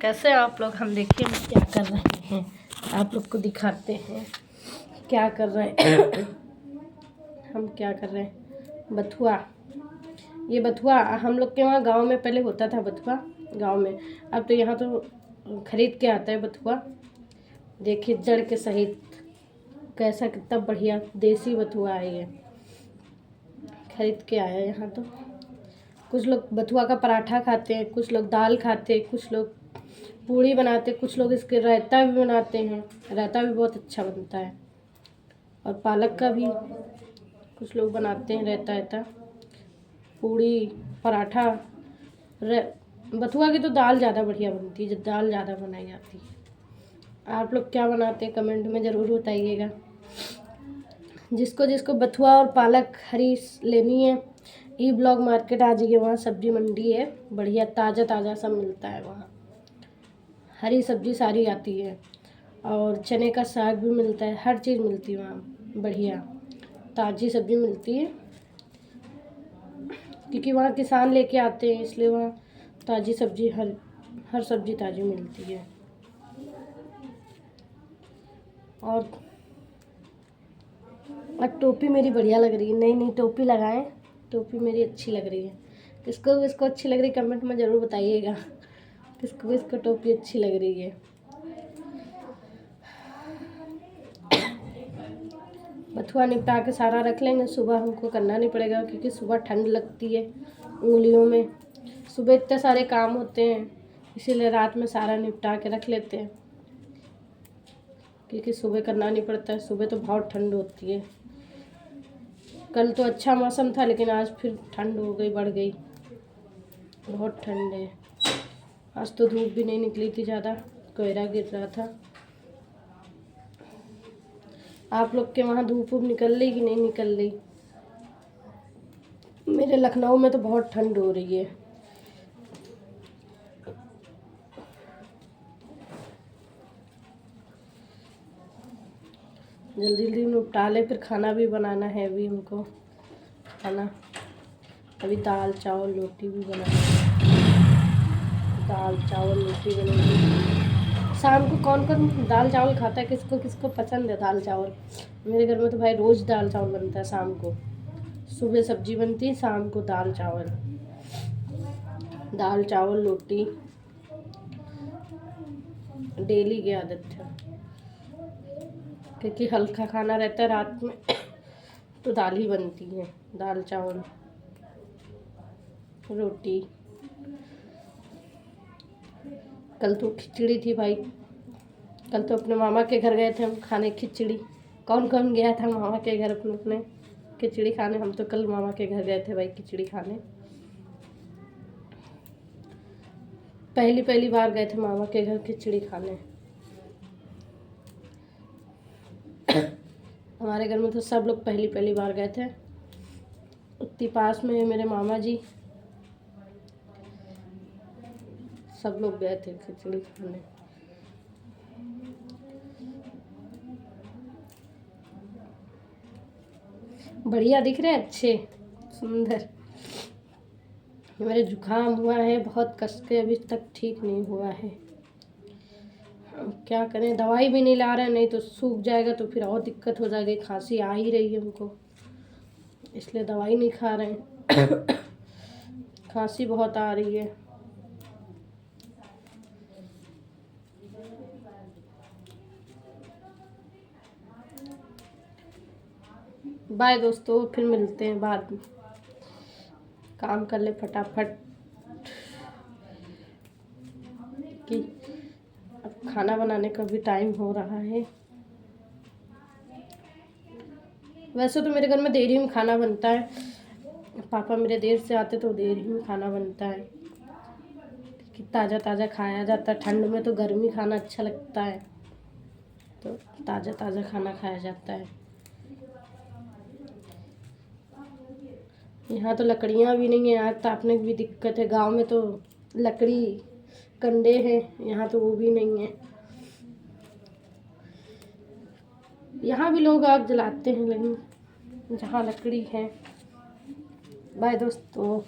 कैसे आप लोग? हम देखिए हम क्या कर रहे हैं, आप लोग को दिखाते हैं क्या कर रहे हैं। हम क्या कर रहे हैं, बथुआ। ये बथुआ हम लोग के वहाँ गांव में पहले होता था, बथुआ गांव में। अब तो यहाँ तो खरीद के आता है बथुआ। देखिए जड़ के सहित कैसा, कितना बढ़िया देसी बथुआ है ये, खरीद के आया है यहाँ। तो कुछ लोग बथुआ का पराठा खाते हैं, कुछ लोग दाल खाते हैं, कुछ लोग पूड़ी बनाते, कुछ लोग इसके रायता भी बनाते हैं। रायता भी बहुत अच्छा बनता है, और पालक का भी कुछ लोग बनाते हैं रायता। पूड़ी पराठा बथुआ की तो दाल ज़्यादा बढ़िया बनती है, जब दाल ज़्यादा बनाई जाती है। आप लोग क्या बनाते हैं कमेंट में ज़रूर बताइएगा। जिसको जिसको बथुआ और पालक हरी लेनी है, ई ब्लॉक मार्केट आ जाइए, वहाँ सब्जी मंडी है, बढ़िया ताज़ा ताज़ा सब मिलता है वहाँ। हरी सब्जी सारी आती है, और चने का साग भी मिलता है, हर चीज़ मिलती है वहाँ, बढ़िया ताज़ी सब्जी मिलती है। क्योंकि वहाँ किसान लेके आते हैं, इसलिए वहाँ ताज़ी सब्जी हर सब्जी ताज़ी मिलती है। और टोपी मेरी बढ़िया लग रही है, नई नई टोपी लगाएं, टोपी मेरी अच्छी लग रही है। किसको किसको अच्छी लग रही है कमेंट में ज़रूर बताइएगा, किसको किसको टोपी अच्छी लग रही है। बथुआ निपटा के सारा रख लेंगे, सुबह हमको करना नहीं पड़ेगा, क्योंकि सुबह ठंड लगती है उंगलियों में। सुबह इतने सारे काम होते हैं, इसीलिए रात में सारा निपटा के रख लेते हैं, क्योंकि सुबह करना नहीं पड़ता है। सुबह तो बहुत ठंड होती है। कल तो अच्छा मौसम था, लेकिन आज फिर ठंड हो गई, बढ़ गई, बहुत ठंड है। आज तो धूप भी नहीं निकली थी ज़्यादा, कोहरा गिर रहा था। आप लोग के वहाँ धूप निकल रही कि नहीं निकल रही? मेरे लखनऊ में तो बहुत ठंड हो रही है। जल्दी जल्दी निपटा ले, फिर खाना भी बनाना है अभी हमको। खाना अभी दाल चावल रोटी भी बनाना है, दाल चावल रोटी बनेगी। शाम को कौन कौन दाल चावल खाता है, किसको किसको पसंद है दाल चावल? मेरे घर में तो भाई रोज़ दाल चावल बनता है शाम को। सुबह सब्जी बनती है, शाम को दाल चावल, दाल चावल रोटी डेली की आदत है, क्योंकि हल्का खाना रहता है रात में, तो दाल ही बनती है, दाल चावल रोटी। कल तो खिचड़ी थी भाई, कल तो अपने मामा के घर गए थे हम खाने खिचड़ी। कौन कौन गया था मामा के घर अपने खिचड़ी खाने? हम तो कल मामा के घर गए थे भाई खिचड़ी खाने। पहली बार गए थे मामा के घर खिचड़ी खाने। हमारे घर में तो सब लोग पहली बार गए थे। उतनी पास में है मेरे मामा जी, सब लोग गए थे खिचड़ी खाने। बढ़िया दिख रहे हैं, अच्छे सुंदर। मेरे जुकाम हुआ है बहुत कस के, अभी तक ठीक नहीं हुआ है। क्या करें, दवाई भी नहीं ला रहे हैं, नहीं तो सूख जाएगा तो फिर और दिक्कत हो जाएगी। खांसी आ ही रही है हमको, इसलिए दवाई नहीं खा रहे हैं। खांसी बहुत आ रही है। बाय दोस्तों, फिर मिलते हैं बाद में। काम कर ले फटाफट कि अब खाना बनाने का भी टाइम हो रहा है। वैसे तो मेरे घर में देर ही में खाना बनता है, पापा मेरे देर से आते तो देर ही में खाना बनता है, कि ताज़ा ताज़ा खाया जाता है। ठंड में तो गर्मी खाना अच्छा लगता है, तो ताज़ा ताज़ा खाना खाया जाता है। यहाँ तो लकड़ियाँ भी नहीं है यार, तापने की भी दिक्कत है। गांव में तो लकड़ी कंडे हैं, यहाँ तो वो भी नहीं है। यहाँ भी लोग आग जलाते हैं, लेकिन जहाँ लकड़ी है। बाय दोस्तों।